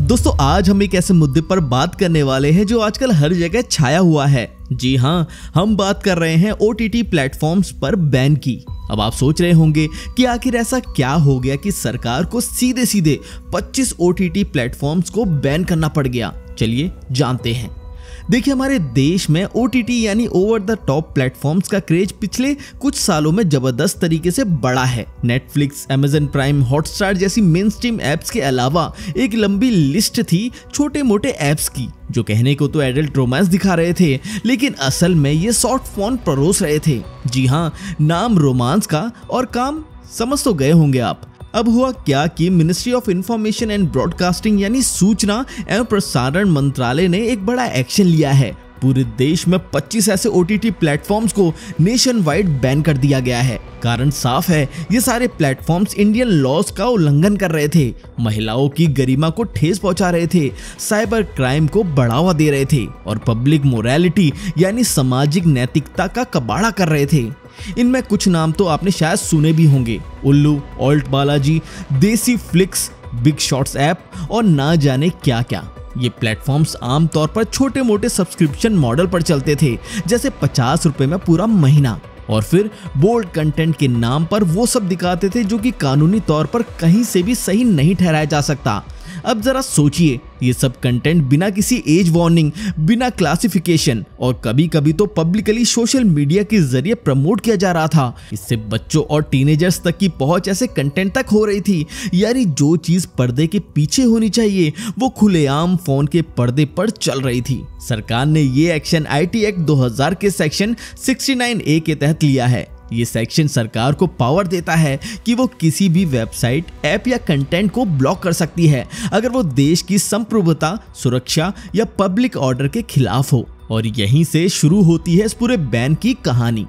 दोस्तों आज हम एक ऐसे मुद्दे पर बात करने वाले हैं जो आजकल हर जगह छाया हुआ है। जी हाँ, हम बात कर रहे हैं OTT प्लेटफॉर्म्स पर बैन की। अब आप सोच रहे होंगे कि आखिर ऐसा क्या हो गया कि सरकार को सीधे सीधे 25 OTT प्लेटफॉर्म्स को बैन करना पड़ गया। चलिए जानते हैं। देखिए, हमारे देश में OTT यानी ओवर द टॉप प्लेटफॉर्म्स का क्रेज पिछले कुछ सालों में जबरदस्त तरीके से बढ़ा है। नेटफ्लिक्स, अमेजन प्राइम, हॉटस्टार जैसी मेन स्ट्रीम ऐप्स के अलावा एक लंबी लिस्ट थी छोटे मोटे ऐप्स की, जो कहने को तो एडल्ट रोमांस दिखा रहे थे, लेकिन असल में ये सॉफ्ट फोन परोस रहे थे। जी हाँ, नाम रोमांस का और काम समझ तो गए होंगे आप। अब हुआ क्या कि ministry of information and broadcasting यानी सूचना एवं प्रसारण मंत्रालय ने एक बड़ा एक्शन लिया है। पूरे देश में 25 ऐसे OTT प्लेटफॉर्म्स को नेशन वाइड बैन कर दिया गया है। कारण साफ है, ये सारे प्लेटफॉर्म्स इंडियन लॉज का उल्लंघन कर रहे थे, महिलाओं की गरिमा को ठेस पहुंचा रहे थे, साइबर क्राइम को बढ़ावा दे रहे थे और पब्लिक मोरालिटी यानी सामाजिक नैतिकता का कबाड़ा कर रहे थे। इनमें कुछ नाम तो आपने शायद सुने भी होंगे: उल्लू, ऑल्ट बालाजी, देसी फ्लिक्स, बिग शॉट्स ऐप और ना जाने क्या क्या। ये प्लेटफॉर्म्स आमतौर पर छोटे मोटे सब्सक्रिप्शन मॉडल पर चलते थे, जैसे 50 रुपए में पूरा महीना, और फिर बोल्ड कंटेंट के नाम पर वो सब दिखाते थे जो कि कानूनी तौर पर कहीं से भी सही नहीं ठहराया जा सकता। अब जरा सोचिए, ये सब कंटेंट बिना किसी एज वार्निंग, बिना क्लासिफिकेशन और कभी कभी तो पब्लिकली सोशल मीडिया के जरिए प्रमोट किया जा रहा था। इससे बच्चों और टीनेजर्स तक की पहुंच ऐसे कंटेंट तक हो रही थी, यानी जो चीज पर्दे के पीछे होनी चाहिए वो खुलेआम फोन के पर्दे पर चल रही थी। सरकार ने ये एक्शन IT एक्ट 2000 के सेक्शन 69A के तहत लिया है। ये सेक्शन सरकार को पावर देता है कि वो किसी भी वेबसाइट, ऐप या कंटेंट को ब्लॉक कर सकती है अगर वो देश की संप्रभुता, सुरक्षा या पब्लिक ऑर्डर के खिलाफ हो। और यहीं से शुरू होती है इस पूरे बैन की कहानी।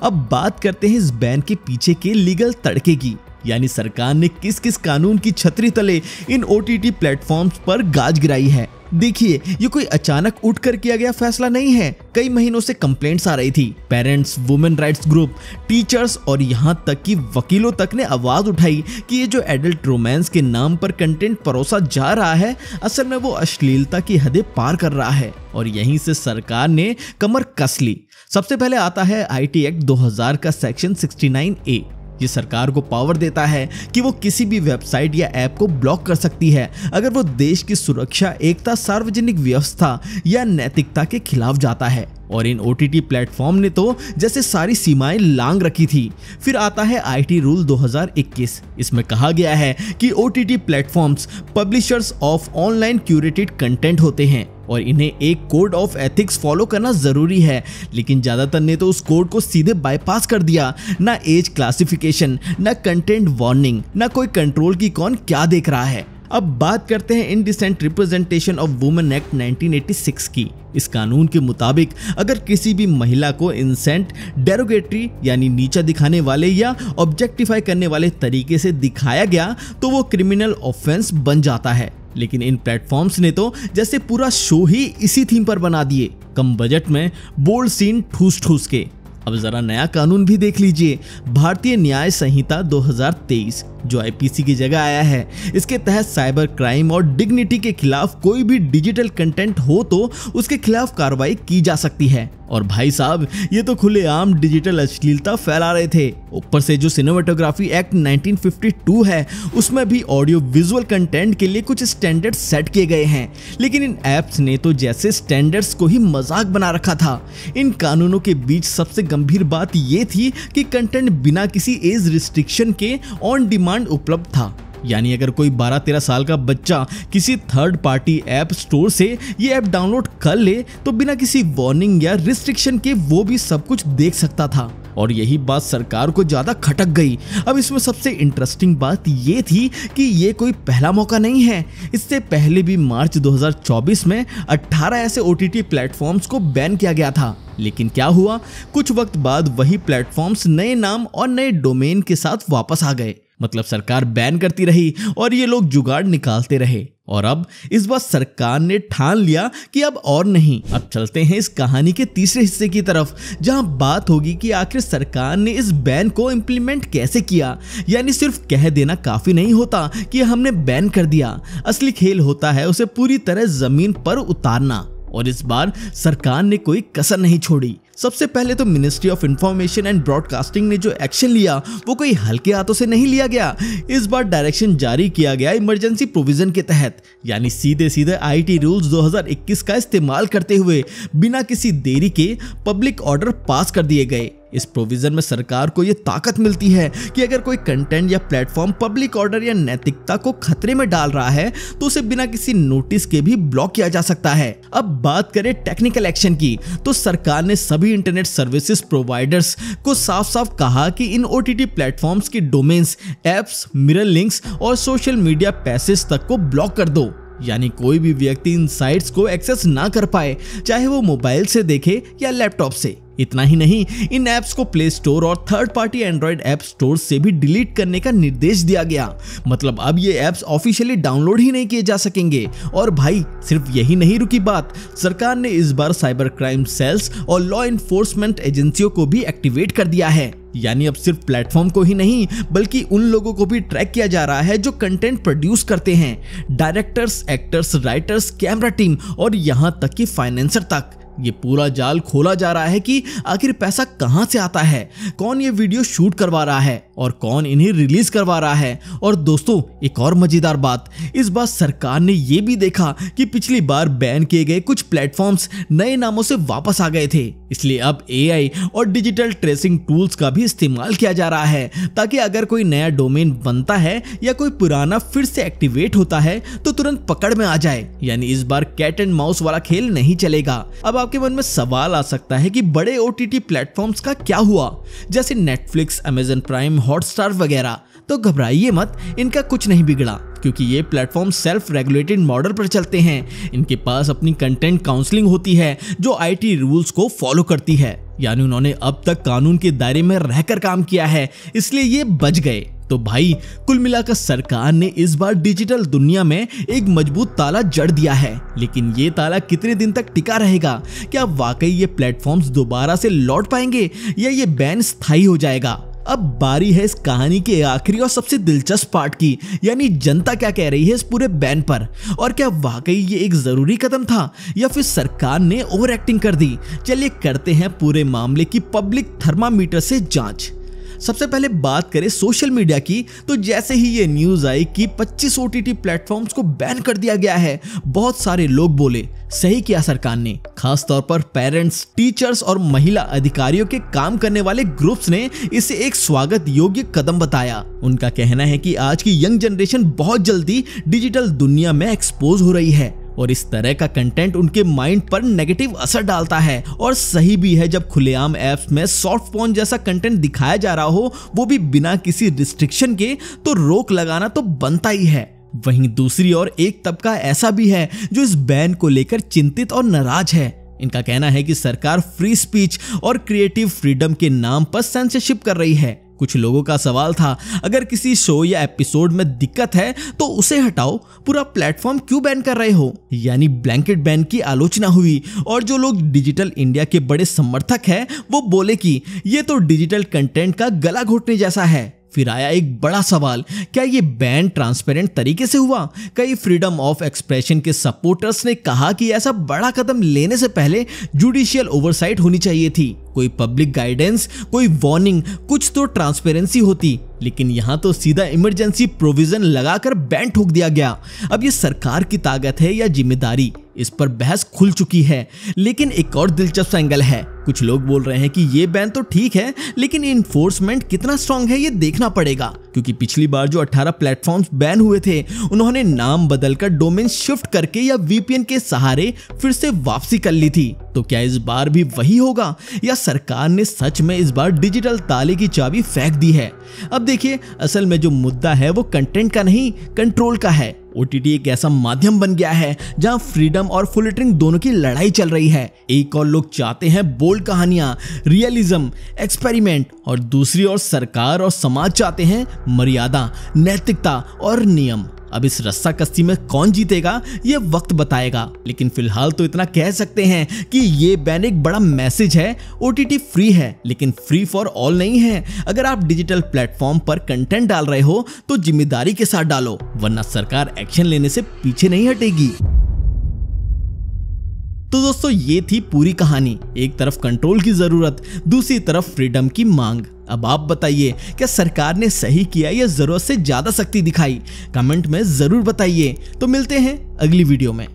अब बात करते हैं इस बैन के पीछे के लीगल तड़के की, यानी सरकार ने किस किस कानून की छतरी तले इन OTT प्लेटफॉर्म्स पर गाज गिराई है। देखिए, ये कोई अचानक उठकर किया गया फैसला नहीं है। कई महीनों से कंप्लेंट्स आ रही थी। Parents, women rights group, teachers और यहाँ तक कि वकीलों तक ने आवाज उठाई कि ये जो एडल्ट रोमांस के नाम पर कंटेंट परोसा जा रहा है, असल में वो अश्लीलता की हदें पार कर रहा है। और यहीं से सरकार ने कमर कस ली। सबसे पहले आता है IT एक्ट 2000 का सेक्शन 69A। ये सरकार को पावर देता है कि वो किसी भी वेबसाइट या ऐप को ब्लॉक कर सकती है अगर वो देश की सुरक्षा, एकता, सार्वजनिक व्यवस्था या नैतिकता के खिलाफ जाता है। और इन OTT प्लेटफॉर्म ने तो जैसे सारी सीमाएं लांग रखी थी। फिर आता है IT रूल 2021। इसमें कहा गया है कि OTT platforms publishers of online curated content होते हैं और इन्हें एक कोड ऑफ एथिक्स फॉलो करना जरूरी है। लेकिन ज्यादातर ने तो उस कोड को सीधे बाईपास कर दिया। ना एज क्लासिफिकेशन, ना कंटेंट वार्निंग, ना कोई कंट्रोल की कौन क्या देख रहा है। अब बात करते हैं indecent representation of women act 1986 की। इस कानून के मुताबिक अगर किसी भी महिला को इंसेंट, डेरोगेटरी यानी नीचा दिखाने वाले या ऑब्जेक्टिफाई करने वाले तरीके से दिखाया गया तो वो क्रिमिनल ऑफेंस बन जाता है। लेकिन इन प्लेटफॉर्म्स ने तो जैसे पूरा शो ही इसी थीम पर बना दिए, कम बजट में बोल्ड सीन ठूस ठूस के। अब जरा नया कानून भी देख लीजिए, भारतीय न्याय संहिता 2023 जो IPC की जगह आया है। इसके तहत साइबर क्राइम और डिग्निटी के खिलाफ कोई भी डिजिटल कंटेंट हो तो उसके खिलाफ कार्रवाई की जा सकती है। और भाई साहब, ये तो खुलेआम डिजिटल अश्लीलता फैला रहे थे। ऊपर से जो सिनेमेटोग्राफी एक्ट 1952 है, उसमें भी ऑडियो विजुअल कंटेंट के लिए कुछ स्टैंडर्ड सेट किए गए हैं। लेकिन इन एप्स ने तो जैसे स्टैंडर्ड्स को ही मजाक बना रखा था। इन कानूनों के बीच सबसे गंभीर बात ये थी कि कंटेंट बिना किसी एज रिस्ट्रिक्शन के ऑन डिमांड उपलब्ध था। यानी अगर कोई 12-13 साल का बच्चा किसी थर्ड पार्टी ऐप स्टोर से ये ऐप डाउनलोड कर ले तो बिना किसी वार्निंग या रिस्ट्रिक्शन के वो भी सब कुछ देख सकता था। और यही बात सरकार को ज्यादा खटक गई। अब इसमें सबसे इंटरेस्टिंग बात ये थी कि ये कोई पहला मौका नहीं है। इससे पहले भी मार्च 2024 में 18 ऐसे OTT प्लेटफॉर्म्स को बैन किया गया था। लेकिन क्या हुआ, कुछ वक्त बाद वही प्लेटफॉर्म्स नए नाम और नए डोमेन के साथ वापस आ गए मतलब सरकार बैन करती रही और ये लोग जुगाड़ निकालते रहे। और अब इस बार सरकार ने ठान लिया कि अब और नहीं। अब चलते हैं इस कहानी के तीसरे हिस्से की तरफ, जहां बात होगी कि आखिर सरकार ने इस बैन को इम्प्लीमेंट कैसे किया। यानी सिर्फ कह देना काफी नहीं होता कि हमने बैन कर दिया, असली खेल होता है उसे पूरी तरह जमीन पर उतारना। और इस बार सरकार ने कोई कसर नहीं छोड़ी। सबसे पहले तो ministry of information and broadcasting ने जो एक्शन लिया वो कोई हल्के हाथों से नहीं लिया गया। इस बार डायरेक्शन जारी किया गया इमरजेंसी प्रोविजन के तहत, यानी सीधे सीधे आईटी रूल्स 2021 का इस्तेमाल करते हुए बिना किसी देरी के पब्लिक ऑर्डर पास कर दिए गए। इस प्रोविजन में सरकार को यह ताकत मिलती है कि अगर कोई कंटेंट या प्लेटफॉर्म पब्लिक ऑर्डर या नैतिकता को खतरे में डाल रहा है तो उसे बिना किसी नोटिस के भी ब्लॉक किया जा सकता है। अब बात करें टेक्निकल एक्शन की, तो सरकार ने सभी इंटरनेट सर्विसेज प्रोवाइडर्स को साफ साफ कहा कि इन ओटीटी प्लेटफॉर्म्स की डोमेन्स, एप्स, मिरर लिंक्स और सोशल मीडिया पैसेज तक को ब्लॉक कर दो। यानी कोई भी व्यक्ति इन साइट्स को एक्सेस ना कर पाए, चाहे वो मोबाइल से देखे या लैपटॉप से। इतना ही नहीं, इन ऐप्स को प्ले स्टोर और third party Android app store से भी डिलीट करने का निर्देश दिया गया। मतलब अब ये ऐप्स ऑफिशियली डाउनलोड ही नहीं किए जा सकेंगे। और भाई सिर्फ यही नहीं रुकी बात, सरकार ने इस बार साइबर क्राइम सेल्स और लॉ एनफोर्समेंट एजेंसियों को भी एक्टिवेट कर दिया है। यानी अब सिर्फ प्लेटफॉर्म को ही नहीं बल्कि उन लोगों को भी ट्रैक किया जा रहा है जो कंटेंट प्रोड्यूस करते हैं, directors, actors, writers, camera team और यहां तक कि फाइनेंसर तक। ये पूरा जाल खोला जा रहा है कि आखिर पैसा कहां से आता है, कौन ये वीडियो शूट करवा रहा है और कौन इन्हें रिलीज करवा रहा है। और दोस्तों एक और मजेदार बात, इस बार सरकार ने ये भी देखा कि पिछली बार बैन किए गए कुछ प्लेटफॉर्म्स नए नामों से वापस आ गए थे, इसलिए अब एआई और डिजिटल ट्रेसिंग टूल्स का भी इस्तेमाल किया जा रहा है ताकि अगर कोई नया डोमेन बनता है या कोई पुराना फिर से एक्टिवेट होता है तो तुरंत पकड़ में आ जाए। यानी इस बार कैट एंड माउस वाला खेल नहीं चलेगा। अब आपके मन में सवाल आ सकता है कि बड़े ओटीटी प्लेटफॉर्म्स का क्या हुआ, जैसे नेटफ्लिक्स, अमेज़न प्राइम, हॉटस्टार वगैरह। तो घबराइए मत, इनका कुछ नहीं बिगड़ा क्योंकि ये प्लेटफॉर्म सेल्फ रेगुलेटेड मॉडल पर चलते हैं। इनके पास अपनी कंटेंट काउंसलिंग होती है जो आईटी रूल्स को फॉलो करती है। यानी उन्होंने अब तक कानून के दायरे में रहकर काम किया है, इसलिए ये बच गए। तो भाई कुल मिलाकर सरकार ने इस बार डिजिटल दुनिया में एक मजबूत ताला जड़ दिया है, लेकिन ये ताला कितने दिन तक टिका रहेगा? क्या वाकई ये प्लेटफॉर्म्स दोबारा से लौट पाएंगे या ये बैन स्थायी हो जाएगा? अब बारी है इस कहानी के आखिरी और सबसे दिलचस्प पार्ट की, यानी जनता क्या कह रही है इस पूरे बैन पर, और क्या वाकई ये एक जरूरी कदम था या फिर सरकार ने ओवर एक्टिंग कर दी। चलिए करते हैं पूरे मामले की पब्लिक थर्मामीटर से जांच। सबसे पहले बात करें सोशल मीडिया की, तो जैसे ही ये न्यूज आई कि 25 ओटीटी प्लेटफॉर्म्स को बैन कर दिया गया है, बहुत सारे लोग बोले सही किया सरकार ने। खास तौर पर पेरेंट्स, टीचर्स और महिला अधिकारियों के काम करने वाले ग्रुप्स ने इसे एक स्वागत योग्य कदम बताया। उनका कहना है कि आज की यंग जनरेशन बहुत जल्दी डिजिटल दुनिया में एक्सपोज हो रही है और इस तरह का कंटेंट उनके माइंड पर नेगेटिव असर डालता है। और सही भी है, जब खुलेआम ऐप्स में सॉफ्ट पोर्न जैसा कंटेंट दिखाया जा रहा हो, वो भी बिना किसी रिस्ट्रिक्शन के, तो रोक लगाना तो बनता ही है। वहीं दूसरी ओर एक तबका ऐसा भी है जो इस बैन को लेकर चिंतित और नाराज है। इनका कहना है कि सरकार फ्री स्पीच और क्रिएटिव फ्रीडम के नाम पर सेंसरशिप कर रही है। कुछ लोगों का सवाल था, अगर किसी शो या एपिसोड में दिक्कत है तो उसे हटाओ, पूरा प्लेटफॉर्म क्यों बैन कर रहे हो? यानी ब्लैंकेट बैन की आलोचना हुई और जो लोग डिजिटल इंडिया के बड़े समर्थक हैं वो बोले कि ये तो डिजिटल कंटेंट का गला घोटने जैसा है। फिर आया एक बड़ा सवाल, क्या ये बैन ट्रांसपेरेंट तरीके से हुआ? कई फ्रीडम ऑफ एक्सप्रेशन के सपोर्टर्स ने कहा कि ऐसा बड़ा कदम लेने से पहले जुडिशियल ओवरसाइट होनी चाहिए थी, कोई पब्लिक गाइडेंस, कोई वार्निंग, कुछ तो ट्रांसपेरेंसी होती। लेकिन यहाँ तो सीधा इमरजेंसी प्रोविजन लगाकर बैन ठोक दिया गया। अब ये सरकार की ताकत है या जिम्मेदारी, इस पर बहस खुल चुकी है। लेकिन एक और दिलचस्प एंगल है, कुछ लोग बोल रहे हैं कि ये बैन तो ठीक है लेकिन इन्फोर्समेंट कितना स्ट्रांग है ये देखना पड़ेगा, क्योंकि पिछली बार जो 18 प्लेटफॉर्म्स बैन हुए थे उन्होंने नाम बदलकर डोमेन शिफ्ट करके या वीपीएन के सहारे फिर से वापसी कर ली थी। तो क्या इस बार भी वही होगा या सरकार ने सच में इस बार डिजिटल ताले की चाबी फेंक दी है? अब देखिए, असल में जो मुद्दा है वो कंटेंट का नहीं, कंट्रोल का है। ओटीटी एक ऐसा माध्यम बन गया है जहां फ्रीडम और फिल्टरिंग दोनों की लड़ाई चल रही है। एक और लोग चाहते हैं बोल्ड बोल्ड कहानियां, रियलिज्म, एक्सपेरिमेंट, और दूसरी ओर सरकार और समाज चाहते हैं मर्यादा, नैतिकता और नियम। अब इस रस्सा कश्ती में कौन जीतेगा ये वक्त बताएगा, लेकिन फिलहाल तो इतना कह सकते हैं कि ये बैन एक बड़ा मैसेज है। OTT फ्री है लेकिन फ्री फॉर ऑल नहीं है। अगर आप डिजिटल प्लेटफॉर्म पर कंटेंट डाल रहे हो तो जिम्मेदारी के साथ डालो, वरना सरकार एक्शन लेने से पीछे नहीं हटेगी। तो दोस्तों ये थी पूरी कहानी। एक तरफ कंट्रोल की जरूरत, दूसरी तरफ फ्रीडम की मांग। अब आप बताइए, क्या सरकार ने सही किया या जरूरत से ज्यादा सख्ती दिखाई? कमेंट में जरूर बताइए। तो मिलते हैं अगली वीडियो में।